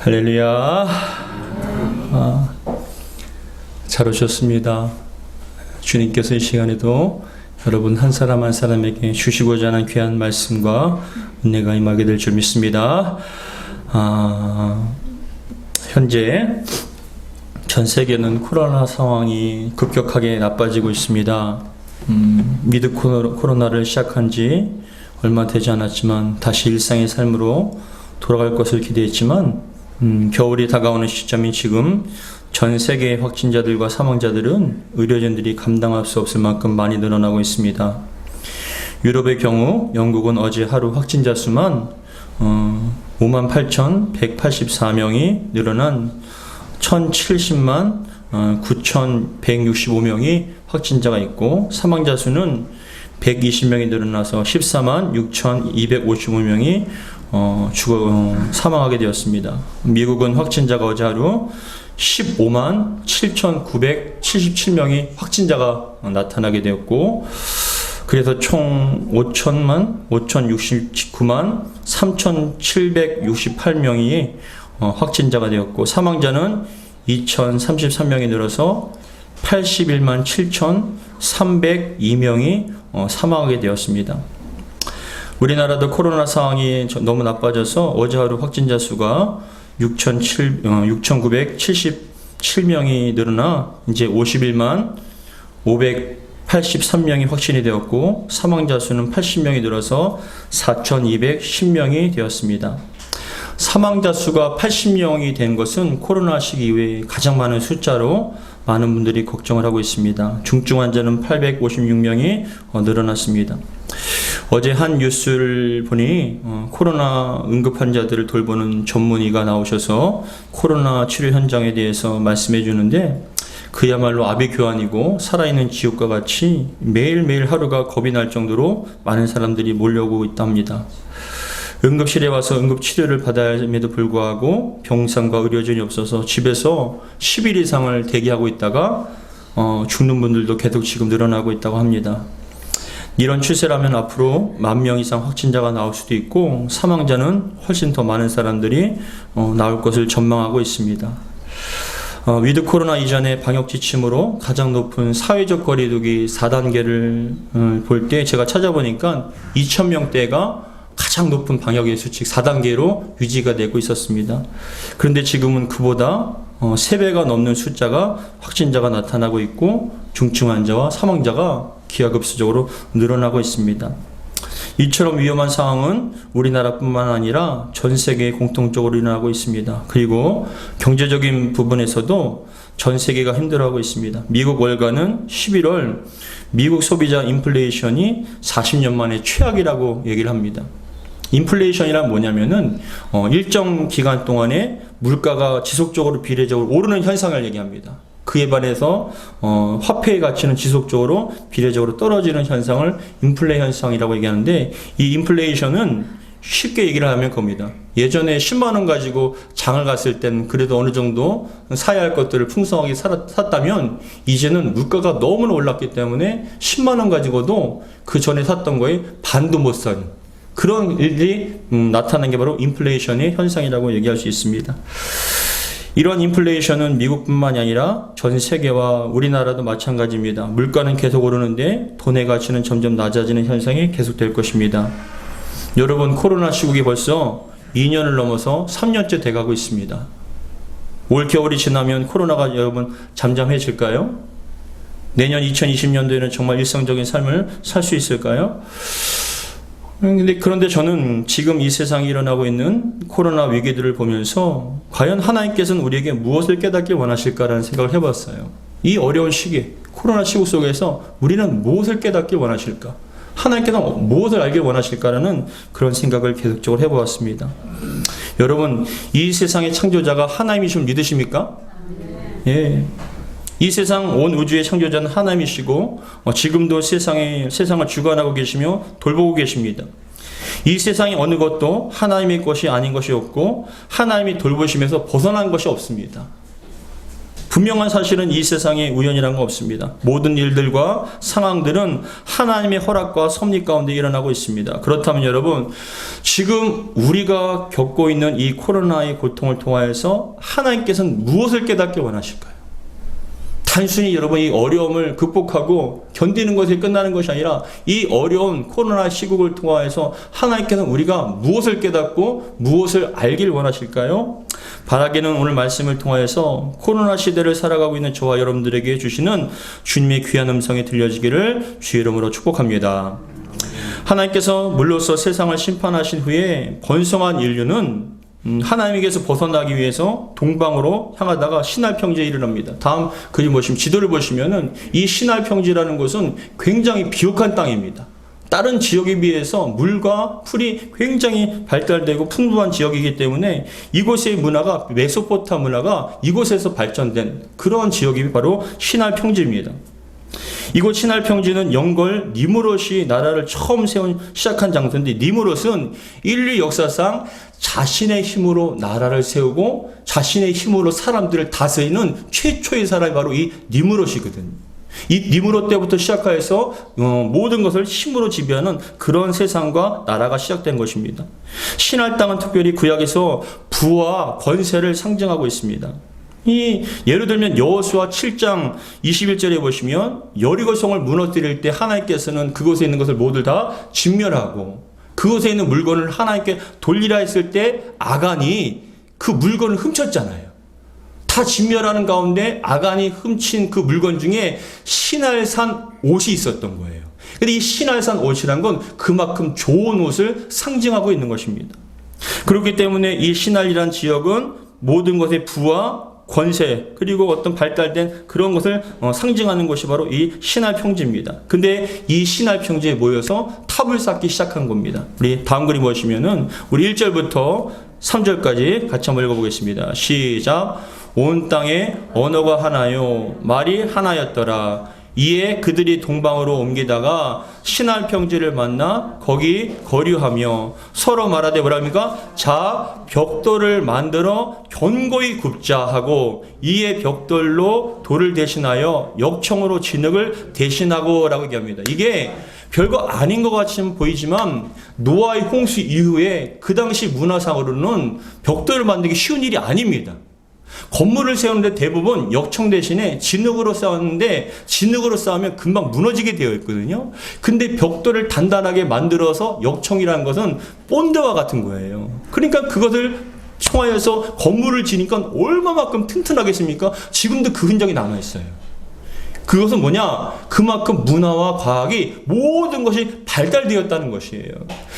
할렐루야. 잘 오셨습니다. 주님께서 이 시간에도 여러분 한 사람 한 사람에게 주시고자 하는 귀한 말씀과 은혜가 임하게 될 줄 믿습니다. 현재 전 세계는 코로나 상황이 급격하게 나빠지고 있습니다. 위드 코로나를 시작한 지 얼마 되지 않았지만 다시 일상의 삶으로 돌아갈 것을 기대했지만 겨울이 다가오는 시점인 지금 전 세계의 확진자들과 사망자들은 의료진들이 감당할 수 없을 만큼 많이 늘어나고 있습니다. 유럽의 경우 영국은 어제 하루 확진자 수만 58,184명이 늘어난 1,070만 9,165명이 확진자가 있고, 사망자 수는 120명이 늘어나서 14만 6,255명이 사망하게 되었습니다. 미국은 확진자가 어제 하루 15만 7,977명이 확진자가 나타나게 되었고, 그래서 총 5,069만 3,768명이 확진자가 되었고, 사망자는 2,033명이 늘어서 81만 7,302명이 사망하게 되었습니다. 우리나라도 코로나 상황이 너무 나빠져서 어제 하루 확진자 수가 6,977명이 늘어나 이제 51만 583명이 확진이 되었고, 사망자 수는 80명이 늘어서 4,210명이 되었습니다. 사망자 수가 80명이 된 것은 코로나 시기 이후에 가장 많은 숫자로 많은 분들이 걱정을 하고 있습니다. 중증 환자는 856명이 늘어났습니다. 어제 한 뉴스를 보니 코로나 응급 환자들을 돌보는 전문의가 나오셔서 코로나 치료 현장에 대해서 말씀해 주는데, 그야말로 아비규환이고 살아있는 지옥과 같이 매일매일 하루가 겁이 날 정도로 많은 사람들이 몰려오고 있답니다. 응급실에 와서 응급치료를 받아야 함에도 불구하고 병상과 의료진이 없어서 집에서 10일 이상을 대기하고 있다가 죽는 분들도 계속 지금 늘어나고 있다고 합니다. 이런 추세라면 앞으로 10,000명 이상 확진자가 나올 수도 있고, 사망자는 훨씬 더 많은 사람들이 나올 것을 전망하고 있습니다. 위드 코로나 이전의 방역 지침으로 가장 높은 사회적 거리두기 4단계를 볼 때 제가 찾아보니까 2,000명대가 가장 높은 방역의 수칙 4단계로 유지가 되고 있었습니다. 그런데 지금은 그보다 3배가 넘는 숫자가 확진자가 나타나고 있고, 중증 환자와 사망자가 기하급수적으로 늘어나고 있습니다. 이처럼 위험한 상황은 우리나라뿐만 아니라 전 세계에 공통적으로 일어나고 있습니다. 그리고 경제적인 부분에서도 전 세계가 힘들어하고 있습니다. 미국 월가는 11월 미국 소비자 인플레이션이 40년 만에 최악이라고 얘기를 합니다. 인플레이션이란 뭐냐면은 일정 기간 동안에 물가가 지속적으로 비례적으로 오르는 현상을 얘기합니다. 그에 반해서 화폐의 가치는 지속적으로 비례적으로 떨어지는 현상을 인플레 현상이라고 얘기하는데, 이 인플레이션은 쉽게 얘기를 하면 겁니다. 예전에 10만 원 가지고 장을 갔을 땐 그래도 어느 정도 사야 할 것들을 풍성하게 샀다면, 이제는 물가가 너무나 올랐기 때문에 10만 원 가지고도 그 전에 샀던 거에 반도 못 사는 그런 일이 나타나는 게 바로 인플레이션의 현상이라고 얘기할 수 있습니다. 이런 인플레이션은 미국뿐만이 아니라 전 세계와 우리나라도 마찬가지입니다. 물가는 계속 오르는데 돈의 가치는 점점 낮아지는 현상이 계속될 것입니다. 여러분, 코로나 시국이 벌써 2년을 넘어서 3년째 돼가고 있습니다. 올 겨울이 지나면 코로나가 여러분 잠잠해질까요? 내년 2020년도에는 정말 일상적인 삶을 살 수 있을까요? 그런데 저는 지금 이 세상에 일어나고 있는 코로나 위기들을 보면서 과연 하나님께서는 우리에게 무엇을 깨닫길 원하실까라는 생각을 해봤어요. 이 어려운 시기, 코로나 시국 속에서 우리는 무엇을 깨닫길 원하실까? 하나님께서 무엇을 알길 원하실까라는 그런 생각을 계속적으로 해보았습니다. 여러분, 이 세상의 창조자가 하나님이심을 믿으십니까? 예. 이 세상 온 우주의 창조자는 하나님이시고 지금도 세상을 주관하고 계시며 돌보고 계십니다. 이 세상의 어느 것도 하나님의 것이 아닌 것이 없고, 하나님이 돌보시면서 벗어난 것이 없습니다. 분명한 사실은 이 세상에 우연이라는 건 없습니다. 모든 일들과 상황들은 하나님의 허락과 섭리 가운데 일어나고 있습니다. 그렇다면 여러분, 지금 우리가 겪고 있는 이 코로나의 고통을 통하여서 하나님께서는 무엇을 깨닫기 원하실까요? 단순히 여러분 이 어려움을 극복하고 견디는 것에 끝나는 것이 아니라 이 어려운 코로나 시국을 통하여서 하나님께서는 우리가 무엇을 깨닫고 무엇을 알길 원하실까요? 바라기는 오늘 말씀을 통하여서 코로나 시대를 살아가고 있는 저와 여러분들에게 주시는 주님의 귀한 음성이 들려지기를 주의 이름으로 축복합니다. 하나님께서 물로써 세상을 심판하신 후에 번성한 인류는 하나님에게서 벗어나기 위해서 동방으로 향하다가 신할평지에 이르릅니다. 다음 그림 보시면, 지도를 보시면은 이 신할평지라는 곳은 굉장히 비옥한 땅입니다. 다른 지역에 비해서 물과 풀이 굉장히 발달되고 풍부한 지역이기 때문에 이곳의 문화가, 메소포타 문화가 이곳에서 발전된 그런 지역이 바로 신할평지입니다. 이곳 신할평지는 영걸 니무롯이 나라를 처음 시작한 장소인데, 니무롯은 인류 역사상 자신의 힘으로 나라를 세우고 자신의 힘으로 사람들을 다스리는 최초의 사람이 바로 이 니무롯이거든요. 이 니무롯 때부터 시작하여서 모든 것을 힘으로 지배하는 그런 세상과 나라가 시작된 것입니다. 신할 땅은 특별히 구약에서 부와 권세를 상징하고 있습니다. 예를 들면 여호수아 7장 21절에 보시면 여리고성을 무너뜨릴 때 하나님께서는 그곳에 있는 것을 모두 다 진멸하고 그곳에 있는 물건을 하나님께 돌리라 했을 때 아간이 그 물건을 훔쳤잖아요. 다 진멸하는 가운데 아간이 훔친 그 물건 중에 신할산 옷이 있었던 거예요. 근데 이 신할산 옷이란 건 그만큼 좋은 옷을 상징하고 있는 것입니다. 그렇기 때문에 이 신할이란 지역은 모든 것의 부와 권세 그리고 어떤 발달된 그런 것을 상징하는 것이 바로 이 신할평지입니다. 근데 이 신할평지에 모여서 탑을 쌓기 시작한 겁니다. 우리 다음 그림 보시면은 우리 1절부터 3절까지 같이 한번 읽어보겠습니다. 시작. 온 땅에 언어가 하나요 말이 하나였더라. 이에 그들이 동방으로 옮기다가 신할평지를 만나 거기 거류하며 서로 말하되 뭐랍니까? 자 벽돌을 만들어 견고히 굽자 하고 이에 벽돌로 돌을 대신하여 역청으로 진흙을 대신하고 라고 얘기합니다. 이게 별거 아닌 것 같이 보이지만 노아의 홍수 이후에 그 당시 문화상으로는 벽돌을 만들기 쉬운 일이 아닙니다. 건물을 세우는데 대부분 역청 대신에 진흙으로 쌓았는데 진흙으로 쌓으면 금방 무너지게 되어 있거든요. 근데 벽돌을 단단하게 만들어서 역청이라는 것은 본드와 같은 거예요. 그러니까 그것을 통하여서 건물을 지니까 얼마만큼 튼튼하겠습니까? 지금도 그 흔적이 남아있어요. 그것은 뭐냐? 그만큼 문화와 과학이 모든 것이 발달되었다는 것이에요.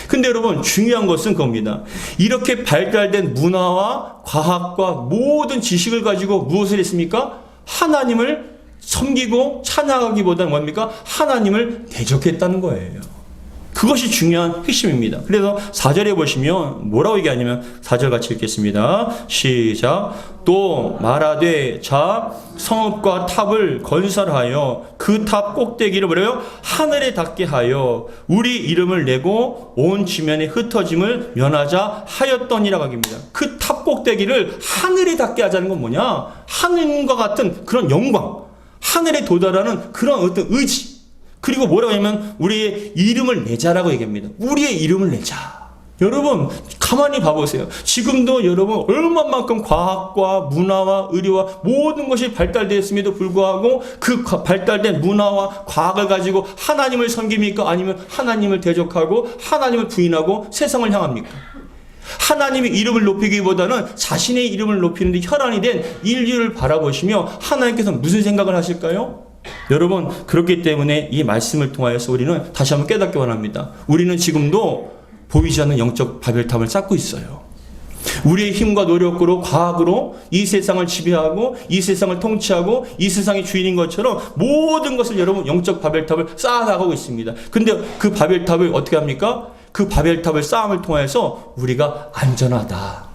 근데 여러분 중요한 것은 그겁니다. 이렇게 발달된 문화와 과학과 모든 지식을 가지고 무엇을 했습니까? 하나님을 섬기고 찬양하기보다는 뭡니까? 하나님을 대적했다는 거예요. 그것이 중요한 핵심입니다. 그래서 4절에 보시면 뭐라고 얘기하냐면 4절 같이 읽겠습니다. 시작. 또 말하되 자 성읍과 탑을 건설하여 그 탑 꼭대기를 뭐래요? 하늘에 닿게 하여 우리 이름을 내고 온 지면에 흩어짐을 면하자 하였더니라고 합니다. 그 탑 꼭대기를 하늘에 닿게 하자는 건 뭐냐? 하늘과 같은 그런 영광, 하늘에 도달하는 그런 어떤 의지, 그리고 뭐라고 하냐면 우리의 이름을 내자라고 얘기합니다. 우리의 이름을 내자. 여러분 가만히 봐보세요. 지금도 여러분 얼마만큼 과학과 문화와 의료와 모든 것이 발달되었음에도 불구하고 그 발달된 문화와 과학을 가지고 하나님을 섬깁니까? 아니면 하나님을 대적하고 하나님을 부인하고 세상을 향합니까? 하나님의 이름을 높이기보다는 자신의 이름을 높이는 데 혈안이 된 인류를 바라보시며 하나님께서 무슨 생각을 하실까요? 여러분 그렇기 때문에 이 말씀을 통하여서 우리는 다시 한번 깨닫기 원합니다. 우리는 지금도 보이지 않는 영적 바벨탑을 쌓고 있어요. 우리의 힘과 노력으로 과학으로 이 세상을 지배하고 이 세상을 통치하고 이 세상의 주인인 것처럼 모든 것을 여러분 영적 바벨탑을 쌓아나가고 있습니다. 근데 그 바벨탑을 어떻게 합니까? 그 바벨탑을 쌓음을 통해서 우리가 안전하다,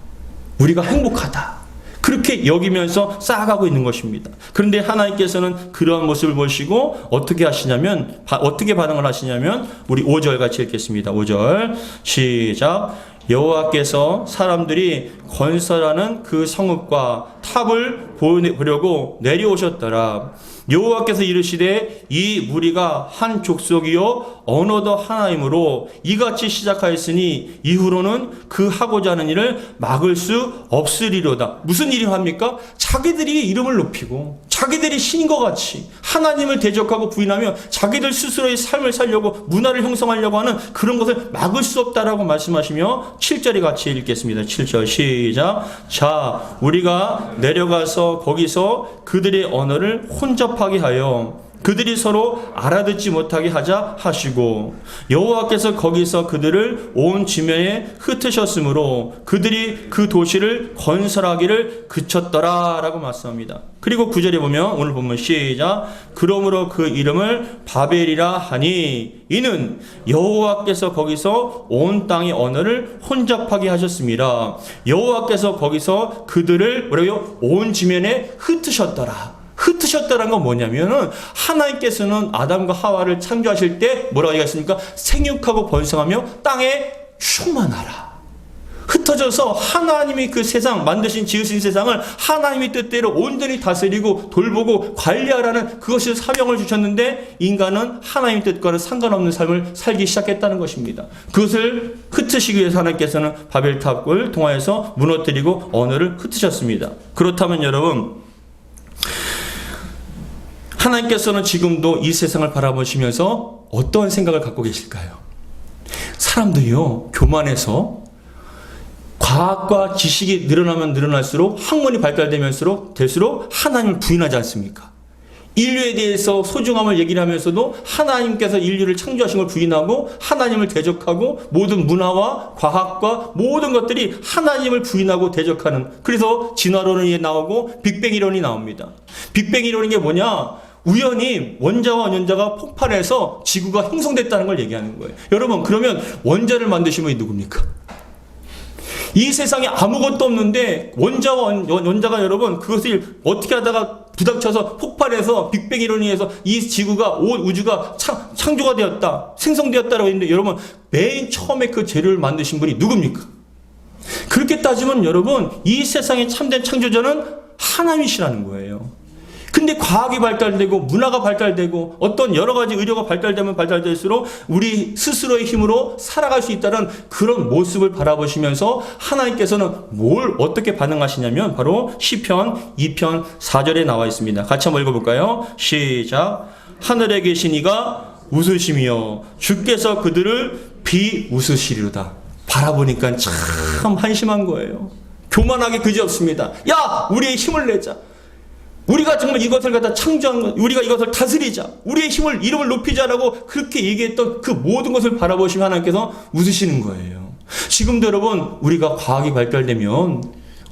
우리가 행복하다, 그렇게 여기면서 쌓아가고 있는 것입니다. 그런데 하나님께서는 그러한 모습을 보시고 어떻게 하시냐면, 어떻게 반응을 하시냐면, 우리 5절 같이 읽겠습니다. 5절 시작. 여호와께서 사람들이 건설하는 그 성읍과 탑을 보려고 내려오셨더라. 여호와께서 이르시되 이 무리가 한 족속이요 언어도 하나이므로 이같이 시작하였으니 이후로는 그 하고자 하는 일을 막을 수 없으리로다. 무슨 일을 합니까? 자기들이 이름을 높이고 자기들이 신인 것 같이 하나님을 대적하고 부인하며 자기들 스스로의 삶을 살려고 문화를 형성하려고 하는 그런 것을 막을 수 없다라고 말씀하시며 7절에 같이 읽겠습니다. 7절 시작. 자, 우리가 내려가서 거기서 그들의 언어를 혼잡하게 하여 그들이 서로 알아듣지 못하게 하자 하시고 여호와께서 거기서 그들을 온 지면에 흩으셨으므로 그들이 그 도시를 건설하기를 그쳤더라 라고 말씀합니다. 그리고 9절에 보면 오늘 본문 시작. 그러므로 그 이름을 바벨이라 하니 이는 여호와께서 거기서 온 땅의 언어를 혼잡하게 하셨습니다. 여호와께서 거기서 그들을 뭐라고요? 온 지면에 흩으셨더라. 흩으셨다는 건 뭐냐면은 하나님께서는 아담과 하와를 창조하실 때 뭐라고 얘기했습니까? 생육하고 번성하며 땅에 충만하라. 흩어져서 하나님이 그 세상 만드신 지으신 세상을 하나님의 뜻대로 온전히 다스리고 돌보고 관리하라는 그것이 사명을 주셨는데 인간은 하나님의 뜻과는 상관없는 삶을 살기 시작했다는 것입니다. 그것을 흩으시기 위해서 하나님께서는 바벨탑을 통하여서 무너뜨리고 언어를 흩으셨습니다. 그렇다면 여러분, 하나님께서는 지금도 이 세상을 바라보시면서 어떠한 생각을 갖고 계실까요? 사람들이요, 교만해서 과학과 지식이 늘어나면 늘어날수록 학문이 발달되면서 될수록 하나님을 부인하지 않습니까? 인류에 대해서 소중함을 얘기를 하면서도 하나님께서 인류를 창조하신 걸 부인하고 하나님을 대적하고 모든 문화와 과학과 모든 것들이 하나님을 부인하고 대적하는, 그래서 진화론이 나오고 빅뱅 이론이 나옵니다. 빅뱅 이론이 게 뭐냐? 우연히 원자와 원자가 폭발해서 지구가 형성됐다는 걸 얘기하는 거예요. 여러분, 그러면 원자를 만드신 분이 누굽니까? 이 세상에 아무것도 없는데 원자와 원자가 여러분 그것을 어떻게 하다가 부닥쳐서 폭발해서 빅뱅 이론에 의해서 이 지구가 온 우주가 창조가 되었다, 생성되었다라고 했는데 여러분 맨 처음에 그 재료를 만드신 분이 누굽니까? 그렇게 따지면 여러분 이 세상의 참된 창조자는 하나님이시라는 거예요. 근데 과학이 발달되고 문화가 발달되고 어떤 여러 가지 의료가 발달되면 발달될수록 우리 스스로의 힘으로 살아갈 수 있다는 그런 모습을 바라보시면서 하나님께서는 뭘 어떻게 반응하시냐면 바로 시편 2편 4절에 나와 있습니다. 같이 한번 읽어볼까요? 시작. 하늘에 계신 이가 웃으시며 주께서 그들을 비웃으시리로다. 바라보니까 참 한심한 거예요. 교만하게 그지없습니다. 야, 우리의 힘을 내자. 우리가 정말 이것을 갖다 창조한 것, 우리가 이것을 다스리자, 우리의 힘을, 이름을 높이자라고 그렇게 얘기했던 그 모든 것을 바라보시면 하나님께서 웃으시는 거예요. 지금도 여러분, 우리가 과학이 발달되면,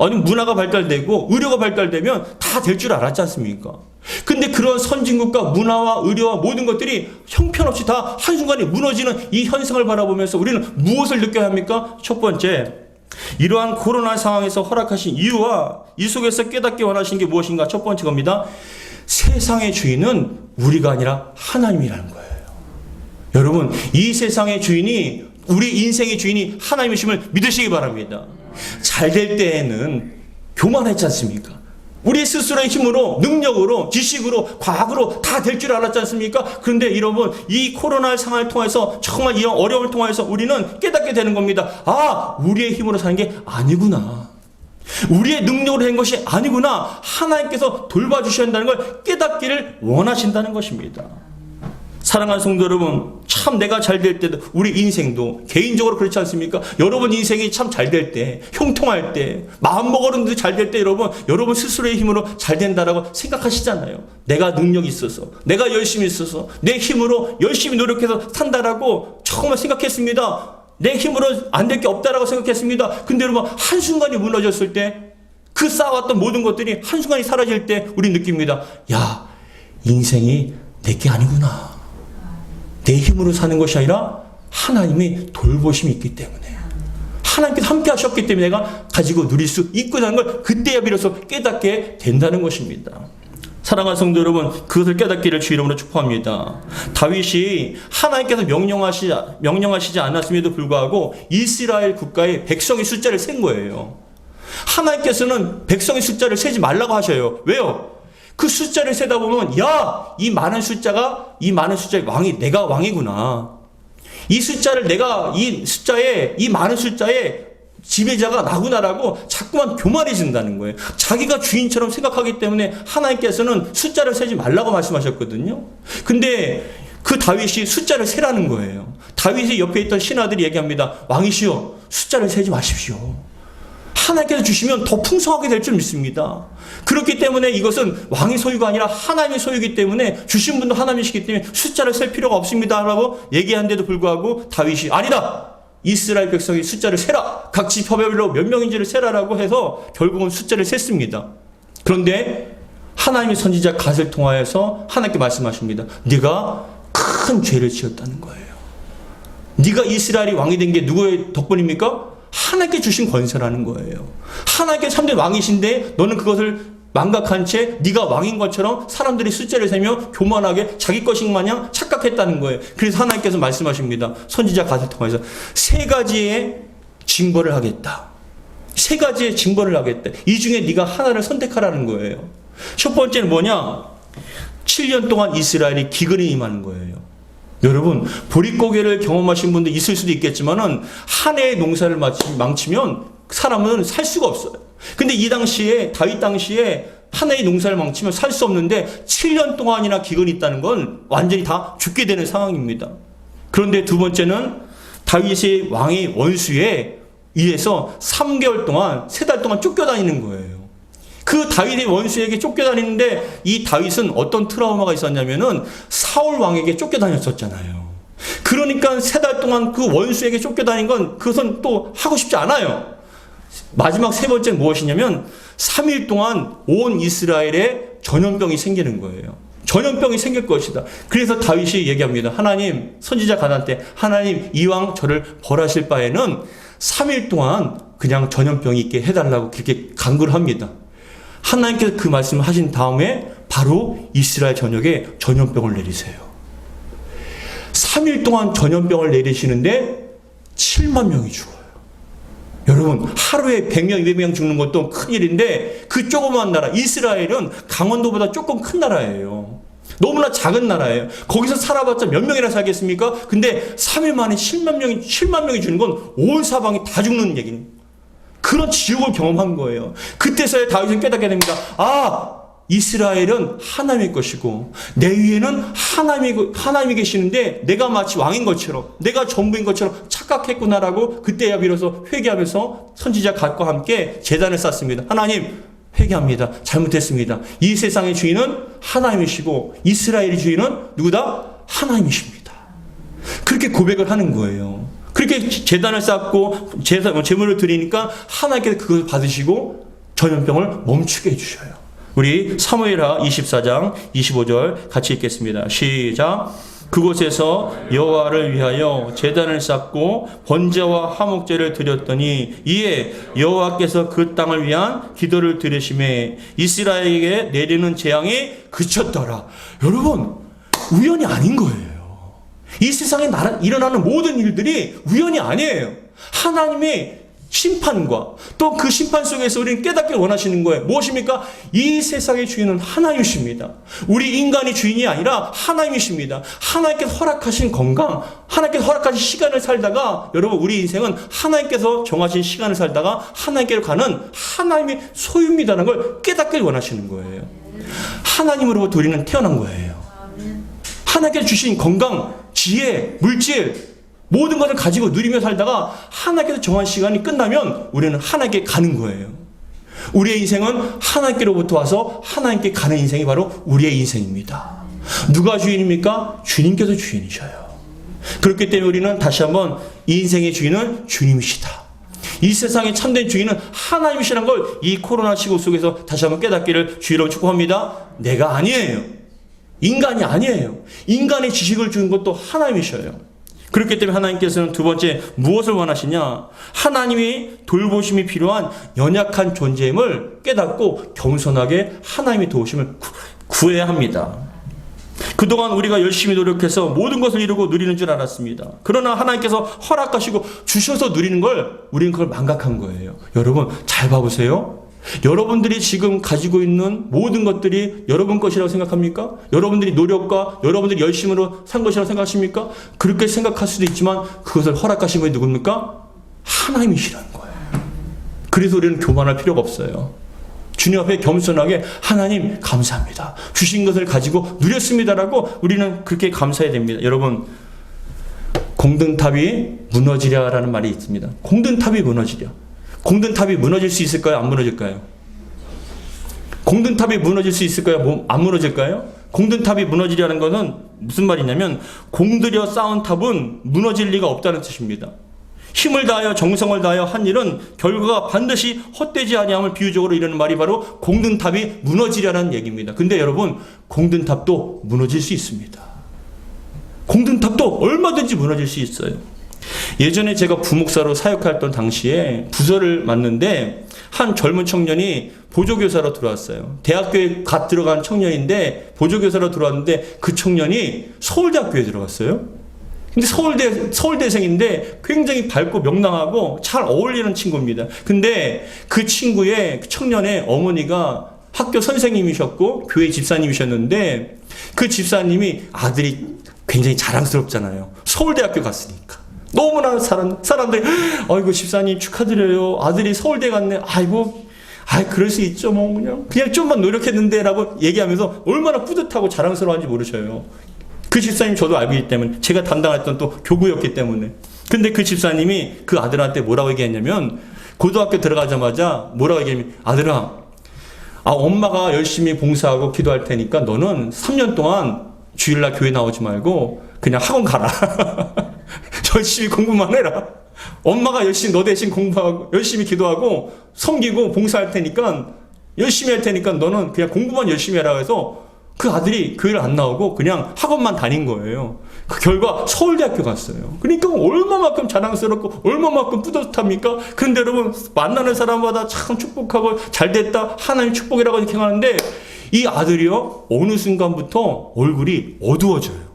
아니 문화가 발달되고 의료가 발달되면 다 될 줄 알았지 않습니까? 근데 그런 선진국과 문화와 의료와 모든 것들이 형편없이 다 한순간에 무너지는 이 현상을 바라보면서 우리는 무엇을 느껴야 합니까? 첫 번째, 이러한 코로나 상황에서 허락하신 이유와 이 속에서 깨닫기 원하신 게 무엇인가? 첫 번째 겁니다. 세상의 주인은 우리가 아니라 하나님이라는 거예요. 여러분, 이 세상의 주인이, 우리 인생의 주인이 하나님이심을 믿으시기 바랍니다. 잘 될 때에는 교만했지 않습니까? 우리 스스로의 힘으로, 능력으로, 지식으로, 과학으로 다 될 줄 알았지 않습니까? 그런데 여러분, 이 코로나 상황을 통해서 정말 이 어려움을 통해서 우리는 깨닫게 되는 겁니다. 아, 우리의 힘으로 사는 게 아니구나. 우리의 능력으로 된 것이 아니구나. 하나님께서 돌봐주셔야 한다는 걸 깨닫기를 원하신다는 것입니다. 사랑하는 성도 여러분, 참 내가 잘 될 때도 우리 인생도 개인적으로 그렇지 않습니까? 여러분 인생이 참 잘 될 때, 형통할 때, 마음먹어는데 잘 될 때 여러분 스스로의 힘으로 잘 된다라고 생각하시잖아요. 내가 능력이 있어서, 내가 열심히 있어서, 내 힘으로 열심히 노력해서 산다라고 정말 생각했습니다. 내 힘으로 안 될 게 없다라고 생각했습니다. 근데 여러분 한순간이 무너졌을 때, 그 쌓아왔던 모든 것들이 한순간이 사라질 때 우리 느낍니다. 야, 인생이 내게 아니구나. 내 힘으로 사는 것이 아니라 하나님의 돌보심이 있기 때문에, 하나님께서 함께 하셨기 때문에 내가 가지고 누릴 수 있구나 하는 걸 그때야 비로소 깨닫게 된다는 것입니다. 사랑하는 성도 여러분, 그것을 깨닫기를 주 이름으로 축복합니다. 다윗이 하나님께서 명령하시지 않았음에도 불구하고 이스라엘 국가의 백성의 숫자를 센 거예요. 하나님께서는 백성의 숫자를 세지 말라고 하셔요. 왜요? 그 숫자를 세다 보면 이 많은 숫자의 왕이 내가 왕이구나. 이 많은 숫자에 지배자가 나구나라고 자꾸만 교만해진다는 거예요. 자기가 주인처럼 생각하기 때문에 하나님께서는 숫자를 세지 말라고 말씀하셨거든요. 근데 그 다윗이 숫자를 세라는 거예요. 다윗의 옆에 있던 신하들이 얘기합니다. 왕이시여, 숫자를 세지 마십시오. 하나님께서 주시면 더 풍성하게 될 줄 믿습니다. 그렇기 때문에 이것은 왕의 소유가 아니라 하나님의 소유이기 때문에 주신 분도 하나님이시기 때문에 숫자를 셀 필요가 없습니다 라고 얘기한데도 불구하고 다윗이 아니다! 이스라엘 백성이 숫자를 세라! 각 지파별로 몇 명인지를 세라라고 해서 결국은 숫자를 셌습니다. 그런데 하나님의 선지자 갓을 통하여서 하나님께 말씀하십니다. 네가 큰 죄를 지었다는 거예요. 네가 이스라엘이 왕이 된 게 누구의 덕분입니까? 하나님께 주신 권세라는 거예요. 하나님께 참된 왕이신데 너는 그것을 망각한 채 네가 왕인 것처럼 사람들이 숫자를 세며 교만하게 자기 것인 마냥 착각했다는 거예요. 그래서 하나님께서 말씀하십니다. 선지자 갓을 통해서 세 가지의 징벌을 하겠다. 세 가지의 징벌을 하겠다. 이 중에 네가 하나를 선택하라는 거예요. 첫 번째는 뭐냐? 7년 동안 이스라엘이 기근이 임하는 거예요. 여러분, 보릿고개를 경험하신 분도 있을 수도 있겠지만은 한 해의 농사를 망치면 사람은 살 수가 없어요. 근데 이 당시에, 다윗 당시에 한 해의 농사를 망치면 살 수 없는데 7년 동안이나 기근이 있다는 건 완전히 다 죽게 되는 상황입니다. 그런데 두 번째는 다윗의 왕의 원수에 의해서 3개월 동안, 3달 동안 쫓겨다니는 거예요. 그 다윗의 원수에게 쫓겨다니는데 이 다윗은 어떤 트라우마가 있었냐면은 사울 왕에게 쫓겨다녔었잖아요. 그러니까 3달 동안 그 원수에게 쫓겨다닌 건 그것은 또 하고 싶지 않아요. 마지막 세 번째는 무엇이냐면 3일 동안 온 이스라엘에 전염병이 생기는 거예요. 전염병이 생길 것이다. 그래서 다윗이 얘기합니다. 하나님, 선지자 갓한테 하나님 이왕 저를 벌하실 바에는 3일 동안 그냥 전염병이 있게 해달라고 그렇게 간구를 합니다. 하나님께서 그 말씀을 하신 다음에 바로 이스라엘 전역에 전염병을 내리세요. 3일 동안 전염병을 내리시는데 7만 명이 죽어요. 여러분, 하루에 100명, 200명 죽는 것도 큰일인데 그 조그만 나라 이스라엘은 강원도보다 조금 큰 나라예요. 너무나 작은 나라예요. 거기서 살아봤자 몇 명이나 살겠습니까? 근데 3일 만에 7만 명이 죽는 건 온 사방이 다 죽는 얘기는 그런 지옥을 경험한 거예요. 그때서야 다윗은 깨닫게 됩니다. 이스라엘은 하나님의 것이고 내 위에는 하나님이 계시는데 내가 마치 왕인 것처럼 내가 전부인 것처럼 착각했구나라고 그때야 비로소 회개하면서 선지자 갓과 함께 제단을 쌓습니다. 하나님, 회개합니다. 잘못했습니다. 이 세상의 주인은 하나님이시고 이스라엘의 주인은 누구다? 하나님이십니다. 그렇게 고백을 하는 거예요. 그렇게 제단을 쌓고 제물을 드리니까 하나님께서 그것을 받으시고 전염병을 멈추게 해주셔요. 우리 사무엘하 24장 25절 같이 읽겠습니다. 시작. 그곳에서 여호와를 위하여 제단을 쌓고 번제와 화목제를 드렸더니 이에 여호와께서 그 땅을 위한 기도를 들으심에 이스라엘에게 내리는 재앙이 그쳤더라. 여러분, 우연이 아닌 거예요. 이 세상에 일어나는 모든 일들이 우연이 아니에요. 하나님의 심판과 또 그 심판 속에서 우리는 깨닫길 원하시는 거예요. 무엇입니까? 이 세상의 주인은 하나님이십니다. 우리 인간이 주인이 아니라 하나님이십니다. 하나님께서 허락하신 건강, 하나님께서 허락하신 시간을 살다가 여러분, 우리 인생은 하나님께서 정하신 시간을 살다가 하나님께로 가는 하나님의 소유입니다라는 걸 깨닫길 원하시는 거예요. 하나님으로부터 우리는 태어난 거예요. 하나님께서 주신 건강, 지혜, 물질 모든 것을 가지고 누리며 살다가 하나님께서 정한 시간이 끝나면 우리는 하나님께 가는 거예요. 우리의 인생은 하나님께로부터 와서 하나님께 가는 인생이 바로 우리의 인생입니다. 누가 주인입니까? 주님께서 주인이셔요. 그렇기 때문에 우리는 다시 한번 이 인생의 주인은 주님이시다. 이 세상의 참된 주인은 하나님이시라는 걸 이 코로나 시국 속에서 다시 한번 깨닫기를 주의로 축복합니다. 내가 아니에요. 인간이 아니에요. 인간의 지식을 주는 것도 하나님이셔요. 그렇기 때문에 하나님께서는 두 번째 무엇을 원하시냐? 하나님이 돌보심이 필요한 연약한 존재임을 깨닫고 겸손하게 하나님의 도우심을 구해야 합니다. 그동안 우리가 열심히 노력해서 모든 것을 이루고 누리는 줄 알았습니다. 그러나 하나님께서 허락하시고 주셔서 누리는 걸 우리는 그걸 망각한 거예요. 여러분 잘 봐보세요. 여러분들이 지금 가지고 있는 모든 것들이 여러분 것이라고 생각합니까? 여러분들이 노력과 여러분들이 열심으로 산 것이라고 생각하십니까? 그렇게 생각할 수도 있지만 그것을 허락하신 분이 누굽니까? 하나님이시라는 거예요. 그래서 우리는 교만할 필요가 없어요. 주님 앞에 겸손하게 하나님 감사합니다. 주신 것을 가지고 누렸습니다라고 우리는 그렇게 감사해야 됩니다. 여러분 공든탑이 무너지랴라는 말이 있습니다. 공든탑이 무너지랴. 공든탑이 무너질 수 있을까요? 안 무너질까요? 공든탑이 무너질 수 있을까요? 안 무너질까요? 공든탑이 무너지려는 것은 무슨 말이냐면 공들여 쌓은 탑은 무너질 리가 없다는 뜻입니다. 힘을 다하여 정성을 다하여 한 일은 결과가 반드시 헛되지 아니함을 비유적으로 이르는 말이 바로 공든탑이 무너지려는 얘기입니다. 근데 여러분 공든탑도 무너질 수 있습니다. 공든탑도 얼마든지 무너질 수 있어요. 예전에 제가 부목사로 사역했던 당시에 부서를 맡는데 한 젊은 청년이 보조교사로 들어왔어요. 대학교에 갓 들어간 청년인데 보조교사로 들어왔는데 그 청년이 서울대학교에 들어갔어요. 근데 서울대생인데 굉장히 밝고 명랑하고 잘 어울리는 친구입니다. 근데 그 친구의, 그 청년의 어머니가 학교 선생님이셨고 교회 집사님이셨는데 그 집사님이 아들이 굉장히 자랑스럽잖아요. 서울대학교 갔으니까. 너무나 사람들이 아이고 집사님 축하드려요. 아들이 서울대 갔네. 아이고 그럴 수 있죠. 뭐 그냥 좀만 노력했는데 라고 얘기하면서 얼마나 뿌듯하고 자랑스러워하는지 모르셔요. 그 집사님 저도 알고 있기 때문에 제가 담당했던 또 교구였기 때문에. 근데 그 집사님이 그 아들한테 뭐라고 얘기했냐면 고등학교 들어가자마자 뭐라고 얘기했냐면 아들아 엄마가 열심히 봉사하고 기도할 테니까 너는 3년 동안 주일날 교회 나오지 말고 그냥 학원 가라. 열심히 공부만 해라. 엄마가 열심히 너 대신 공부하고 열심히 기도하고 섬기고 봉사할 테니까 열심히 할 테니까 너는 그냥 공부만 열심히 해라 해서 그 아들이 교회를 안 나오고 그냥 학원만 다닌 거예요. 그 결과 서울대학교 갔어요. 그러니까 얼마만큼 자랑스럽고 얼마만큼 뿌듯합니까? 그런데 여러분 만나는 사람마다 참 축복하고 잘됐다 하나님 축복이라고 이렇게 하는데 이 아들이요 어느 순간부터 얼굴이 어두워져요.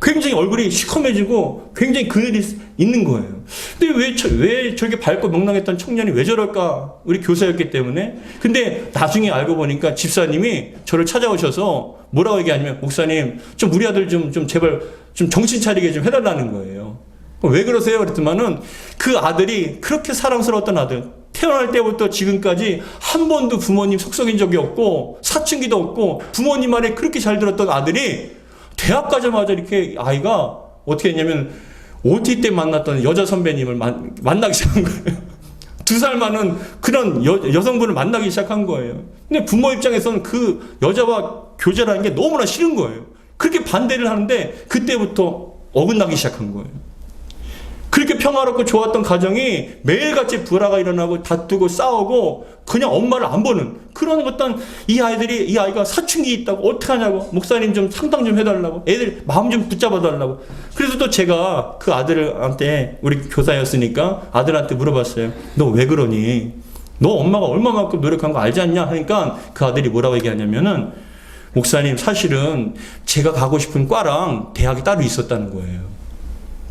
굉장히 얼굴이 시커매지고 굉장히 그늘이 있는 거예요. 근데 왜 저렇게 밝고 명랑했던 청년이 왜 저럴까? 우리 교사였기 때문에. 근데 나중에 알고 보니까 집사님이 저를 찾아오셔서 뭐라고 얘기하냐면 목사님 좀 우리 아들 좀 제발 좀 정신 차리게 좀 해달라는 거예요. 왜 그러세요? 그랬더니만은 그 아들이 그렇게 사랑스러웠던 아들. 태어날 때부터 지금까지 한 번도 부모님 속썩인 적이 없고 사춘기도 없고 부모님 말에 그렇게 잘 들었던 아들이 대학 가자마자 이렇게 아이가 어떻게 했냐면 OT 때 만났던 여자 선배님을 만나기 시작한 거예요. 2살 많은 그런 여성분을 만나기 시작한 거예요. 근데 부모 입장에서는 그 여자와 교제라는 게 너무나 싫은 거예요. 그렇게 반대를 하는데 그때부터 어긋나기 시작한 거예요. 그렇게 평화롭고 좋았던 가정이 매일같이 불화가 일어나고 다투고 싸우고 그냥 엄마를 안 보는 그런 어떤 이 아이가 사춘기 있다고 어떡하냐고 목사님 좀 상담 좀 해달라고 애들 마음 좀 붙잡아 달라고. 그래서 또 제가 그 아들한테 우리 교사였으니까 아들한테 물어봤어요. 너 왜 그러니? 너 엄마가 얼마만큼 노력한 거 알지 않냐? 하니까 그 아들이 뭐라고 얘기하냐면은 목사님 사실은 제가 가고 싶은 과랑 대학이 따로 있었다는 거예요.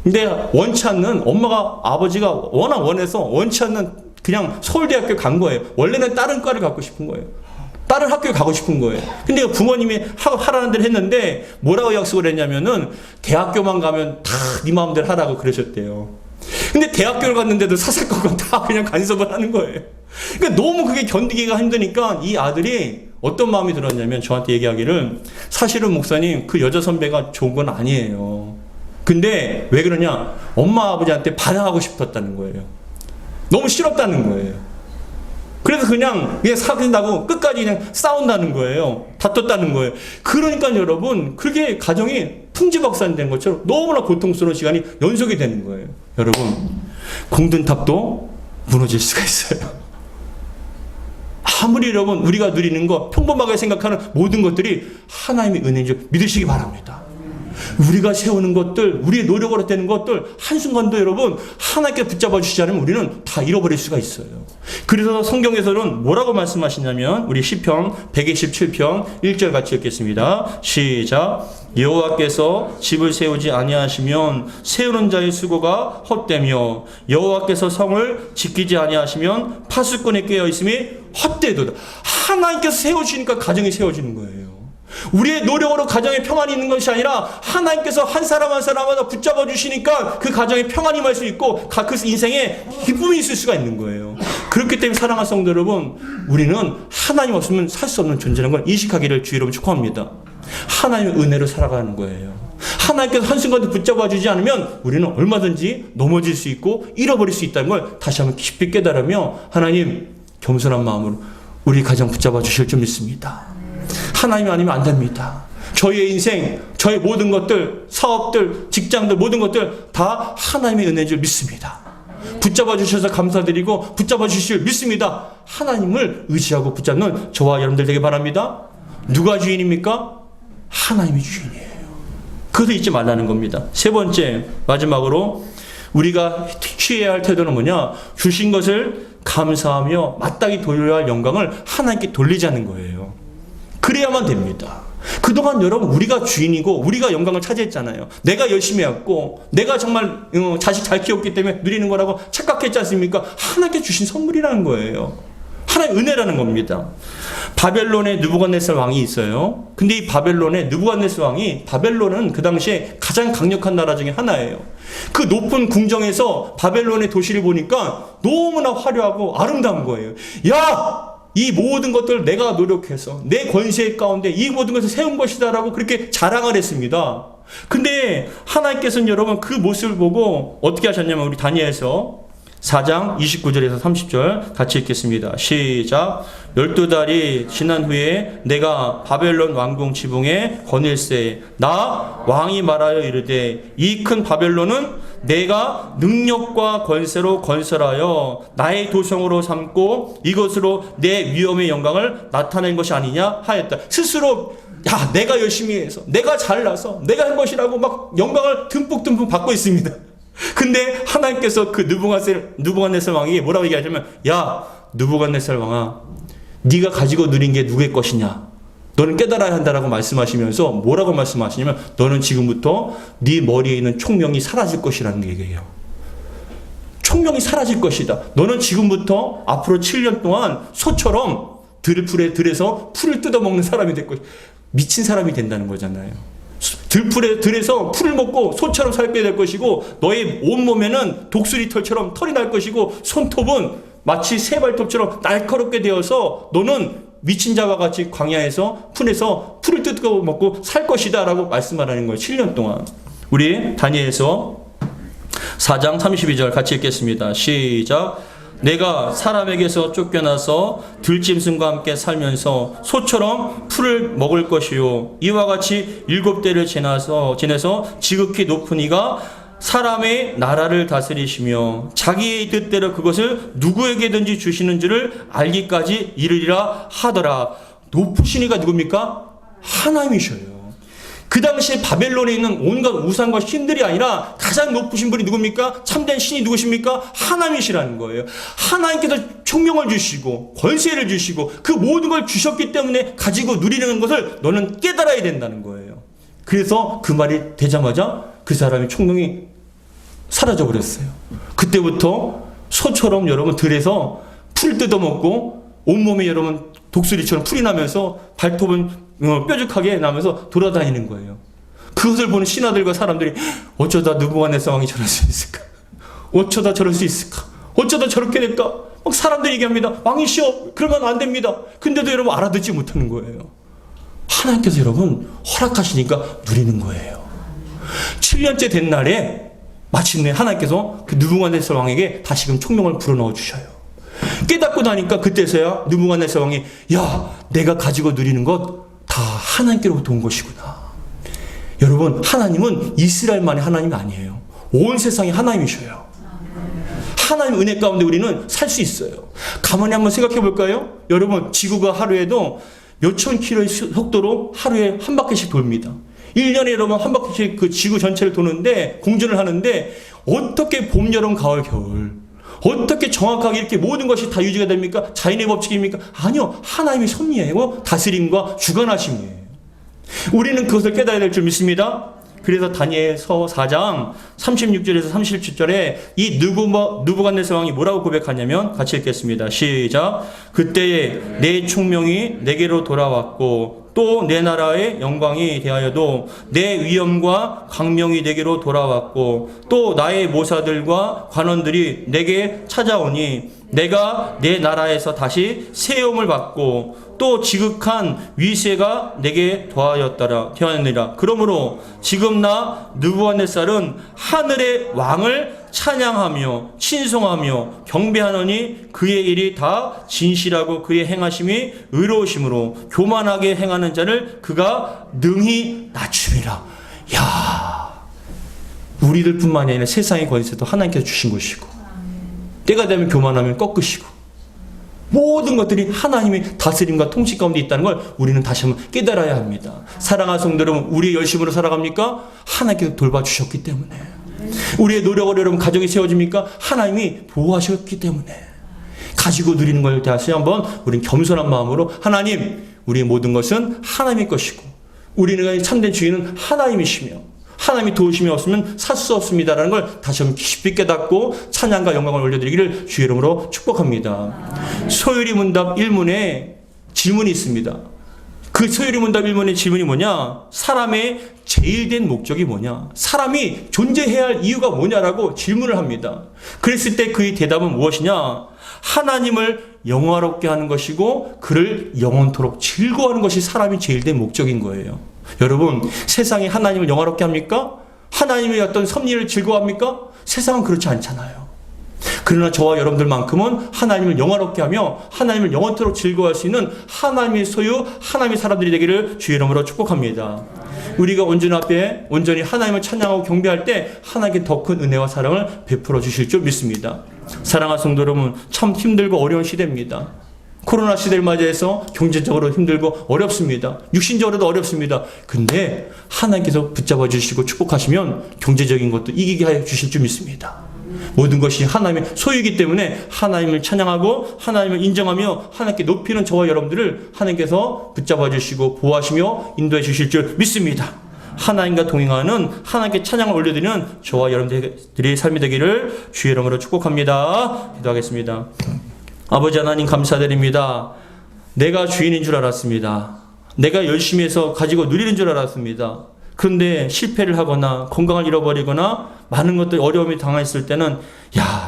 근데 원치 않는 엄마가 아버지가 워낙 원해서 원치 않는 그냥 서울대학교 간 거예요. 원래는 다른 과를 갖고 싶은 거예요. 다른 학교에 가고 싶은 거예요. 근데 부모님이 하라는 대로 했는데 뭐라고 약속을 했냐면은 대학교만 가면 다 네 마음대로 하라고 그러셨대요. 근데 대학교를 갔는데도 사사건건 다 그냥 간섭을 하는 거예요. 그러니까 너무 그게 견디기가 힘드니까 이 아들이 어떤 마음이 들었냐면 저한테 얘기하기를 사실은 목사님 그 여자 선배가 좋은 건 아니에요. 근데 왜 그러냐? 엄마 아버지한테 반항하고 싶었다는 거예요. 너무 싫었다는 거예요. 그래서 그냥 사귄다고 끝까지 그냥 싸운다는 거예요. 다퉜다는 거예요. 그러니까 여러분 그렇게 가정이 풍지박산된 것처럼 너무나 고통스러운 시간이 연속이 되는 거예요. 여러분 공든탑도 무너질 수가 있어요. 아무리 여러분 우리가 누리는 거 평범하게 생각하는 모든 것들이 하나님의 은혜인 줄 믿으시기 바랍니다. 우리가 세우는 것들, 우리의 노력으로 되는 것들 한순간도 여러분 하나님께 붙잡아 주시지 않으면 우리는 다 잃어버릴 수가 있어요. 그래서 성경에서는 뭐라고 말씀하시냐면 우리 시편 127편 1절 같이 읽겠습니다. 시작. 여호와께서 집을 세우지 아니하시면 세우는 자의 수고가 헛되며 여호와께서 성을 지키지 아니하시면 파수꾼에 깨어 있음이 헛되도다. 하나님께서 세우시니까 가정이 세워지는 거예요. 우리의 노력으로 가정에 평안이 있는 것이 아니라 하나님께서 한 사람 한 사람마다 붙잡아 주시니까 그 가정에 평안이 말 수 있고 그 인생에 기쁨이 있을 수가 있는 거예요. 그렇기 때문에 사랑하는 성도 여러분, 우리는 하나님 없으면 살 수 없는 존재라는 걸 인식하기를 주의 여러분 축복합니다. 하나님의 은혜로 살아가는 거예요. 하나님께서 한순간도 붙잡아 주지 않으면 우리는 얼마든지 넘어질 수 있고 잃어버릴 수 있다는 걸 다시 한번 깊이 깨달으며 하나님 겸손한 마음으로 우리 가정 붙잡아 주실 줄 믿습니다. 하나님 아니면 안 됩니다. 저희의 인생, 저희 모든 것들, 사업들, 직장들 모든 것들 다 하나님의 은혜인 줄 믿습니다. 붙잡아 주셔서 감사드리고 붙잡아 주실 믿습니다. 하나님을 의지하고 붙잡는 저와 여러분들 되길 바랍니다. 누가 주인입니까? 하나님이 주인이에요. 그것을 잊지 말라는 겁니다. 세 번째, 마지막으로 우리가 취해야 할 태도는 뭐냐? 주신 것을 감사하며 마땅히 돌려야 할 영광을 하나님께 돌리자는 거예요. 그래야만 됩니다. 그동안 여러분 우리가 주인이고 우리가 영광을 차지했잖아요. 내가 열심히 했고 내가 정말 자식 잘 키웠기 때문에 누리는 거라고 착각했지 않습니까? 하나님께 주신 선물이라는 거예요. 하나님의 은혜라는 겁니다. 바벨론에 느부갓네살 왕이 있어요. 근데 이 바벨론의 느부갓네살 왕이, 바벨론은 그 당시에 가장 강력한 나라 중에 하나예요. 그 높은 궁정에서 바벨론의 도시를 보니까 너무나 화려하고 아름다운 거예요. 야! 이 모든 것들을 내가 노력해서 내 권세 가운데 이 모든 것을 세운 것이다라고 그렇게 자랑을 했습니다. 근데 하나님께서는 여러분 그 모습을 보고 어떻게 하셨냐면 우리 다니엘서 4장 29절에서 30절 같이 읽겠습니다. 시작. 12달이 지난 후에 내가 바벨론 왕궁 지붕에 거닐세 나 왕이 말하여 이르되 이 큰 바벨론은 내가 능력과 권세로 건설하여 나의 도성으로 삼고 이것으로 내 위엄의 영광을 나타낸 것이 아니냐 하였다. 스스로 야 내가 열심히 해서 내가 잘나서 내가 한 것이라고 막 영광을 듬뿍듬뿍 받고 있습니다. 근데 하나님께서 그 느부갓네살 왕이 뭐라고 얘기하냐면 야 느부갓네살 왕아 네가 가지고 누린 게 누구의 것이냐 너는 깨달아야 한다라고 말씀하시면서 뭐라고 말씀하시냐면 너는 지금부터 네 머리에 있는 총명이 사라질 것이라는 얘기예요. 총명이 사라질 것이다. 너는 지금부터 앞으로 7년 동안 소처럼 들에서 풀을 뜯어먹는 사람이 될 것이다. 미친 사람이 된다는 거잖아요. 들에서 풀을 먹고 소처럼 살게 될 것이고 너의 온몸에는 독수리털처럼 털이 날 것이고 손톱은 마치 새발톱처럼 날카롭게 되어서 너는 미친 자와 같이 광야에서 풀에서 풀을 뜯어 먹고 살 것이다 라고 말씀하라는 거예요. 7년 동안. 우리 다니엘서 4장 32절 같이 읽겠습니다. 시작. 내가 사람에게서 쫓겨나서 들짐승과 함께 살면서 소처럼 풀을 먹을 것이요 이와 같이 7대를 지내서 지극히 높은 이가 사람의 나라를 다스리시며 자기의 뜻대로 그것을 누구에게든지 주시는 줄을 알기까지 이르리라 하더라. 높으신 이가 누굽니까? 하나님이셔요. 그 당시에 바벨론에 있는 온갖 우상과 신들이 아니라 가장 높으신 분이 누굽니까? 참된 신이 누구십니까? 하나님이시라는 거예요. 하나님께서 총명을 주시고 권세를 주시고 그 모든 걸 주셨기 때문에 가지고 누리는 것을 너는 깨달아야 된다는 거예요. 그래서 그 말이 되자마자 그 사람의 총명이 사라져 버렸어요. 그때부터 소처럼 여러분 들에서 풀 뜯어먹고 온몸에 여러분 독수리처럼 풀이 나면서 발톱은 뾰족하게 나면서 돌아다니는 거예요. 그것을 보는 신하들과 사람들이 어쩌다 느부갓네살 왕이 저럴 수 있을까? 어쩌다 저럴 수 있을까? 어쩌다 저렇게 될까? 막 사람들이 얘기합니다. 왕이시여 그러면 안 됩니다. 근데도 여러분 알아듣지 못하는 거예요. 하나님께서 여러분 허락하시니까 누리는 거예요. 7년째 된 날에 마침내 하나님께서 그 느부갓네살 왕에게 다시금 총명을 불어넣어 주셔요. 깨닫고 나니까 그때서야 느부갓네살 왕이 야 내가 가지고 누리는 것 다 하나님께로부터 온 것이구나. 여러분 하나님은 이스라엘만의 하나님이 아니에요. 온 세상이 하나님이셔요. 하나님 은혜 가운데 우리는 살 수 있어요. 가만히 한번 생각해 볼까요? 여러분 지구가 하루에도 몇천 킬로의 속도로 하루에 한 바퀴씩 돕니다. 1년에 여러분 한 바퀴씩 그 지구 전체를 도는데, 공전을 하는데, 어떻게 봄, 여름, 가을, 겨울, 어떻게 정확하게 이렇게 모든 것이 다 유지가 됩니까? 자연의 법칙입니까? 아니요. 하나님의 섭리이고 다스림과 주관하심이에요. 우리는 그것을 깨달아야 될 줄 믿습니다. 그래서 다니엘서 4장 36절에서 37절에 이 느부갓네살 왕이 뭐라고 고백하냐면, 같이 읽겠습니다. 시작. 그때에 내 총명이 내게로 돌아왔고 또 내 나라의 영광이 대하여도 내 위엄과 광명이 내게로 돌아왔고 또 나의 모사들과 관원들이 내게 찾아오니 내가 내 나라에서 다시 세움을 받고 또 지극한 위세가 내게 더하였느니라. 그러므로 지금 나 느부갓네살은 하늘의 왕을 찬양하며 신송하며 경배하노니 그의 일이 다 진실하고 그의 행하심이 의로우심으로 교만하게 행하는 자를 그가 능히 낮춤이라. 야, 우리들뿐만이 아니라 세상의 권세도 하나님께서 주신 것이고, 때가 되면 교만하면 꺾으시고, 모든 것들이 하나님의 다스림과 통치 가운데 있다는 걸 우리는 다시 한번 깨달아야 합니다. 사랑하는 성도 여러분, 우리의 열심으로 살아갑니까? 하나님께서 돌봐주셨기 때문에. 우리의 노력으로 여러분 가정이 세워집니까? 하나님이 보호하셨기 때문에. 가지고 누리는 걸 다시 한번 우리는 겸손한 마음으로, 하나님, 우리의 모든 것은 하나님의 것이고 우리는 참된 주인은 하나님이시며 하나님이 도우심이 없으면 살 수 없습니다라는 걸 다시 한번 깊이 깨닫고 찬양과 영광을 올려드리기를 주의 이름으로 축복합니다. 소율이 문답 1문에 질문이 있습니다. 그 소율이 문답 1문의 질문이 뭐냐? 사람의 제일된 목적이 뭐냐? 사람이 존재해야 할 이유가 뭐냐라고 질문을 합니다. 그랬을 때 그의 대답은 무엇이냐? 하나님을 영화롭게 하는 것이고 그를 영원토록 즐거워하는 것이 사람이 제일된 목적인 거예요. 여러분, 세상이 하나님을 영화롭게 합니까? 하나님의 어떤 섭리를 즐거워합니까? 세상은 그렇지 않잖아요. 그러나 저와 여러분들만큼은 하나님을 영화롭게 하며 하나님을 영원토록 즐거워할 수 있는 하나님의 소유, 하나님의 사람들이 되기를 주의 이름으로 축복합니다. 우리가 온전 앞에 온전히 하나님을 찬양하고 경배할 때 하나님께 더 큰 은혜와 사랑을 베풀어 주실 줄 믿습니다. 사랑하는 성도 여러분, 참 힘들고 어려운 시대입니다. 코로나 시대를 맞이해서 경제적으로 힘들고 어렵습니다. 육신적으로도 어렵습니다. 근데 하나님께서 붙잡아 주시고 축복하시면 경제적인 것도 이기게 해 주실 줄 믿습니다. 모든 것이 하나님의 소유이기 때문에 하나님을 찬양하고 하나님을 인정하며 하나님께 높이는 저와 여러분들을 하나님께서 붙잡아 주시고 보호하시며 인도해 주실 줄 믿습니다. 하나님과 동행하는, 하나님께 찬양을 올려드리는 저와 여러분들의 삶이 되기를 주의 이름으로 축복합니다. 기도하겠습니다. 아버지 하나님, 감사드립니다. 내가 주인인 줄 알았습니다. 내가 열심히 해서 가지고 누리는 줄 알았습니다. 그런데 실패를 하거나 건강을 잃어버리거나 많은 것들 어려움이 당했을 때는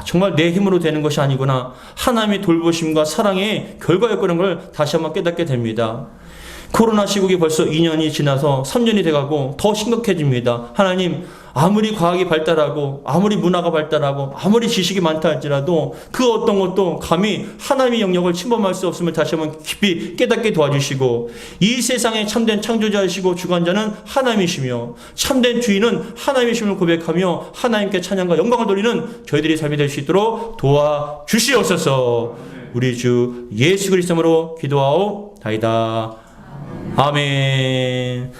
정말 내 힘으로 되는 것이 아니구나, 하나님의 돌보심과 사랑의 결과였다는 걸 다시 한번 깨닫게 됩니다. 코로나 시국이 벌써 2년이 지나서 3년이 돼가고 더 심각해집니다. 하나님, 아무리 과학이 발달하고 아무리 문화가 발달하고 아무리 지식이 많다 할지라도 그 어떤 것도 감히 하나님의 영역을 침범할 수 없음을 다시 한번 깊이 깨닫게 도와주시고, 이 세상의 참된 창조자이시고 주관자는 하나님이시며 참된 주인은 하나님이심을 고백하며 하나님께 찬양과 영광을 돌리는 저희들이 삶이 될 수 있도록 도와주시옵소서. 우리 주 예수 그리스도로 기도하옵나이다. 아멘.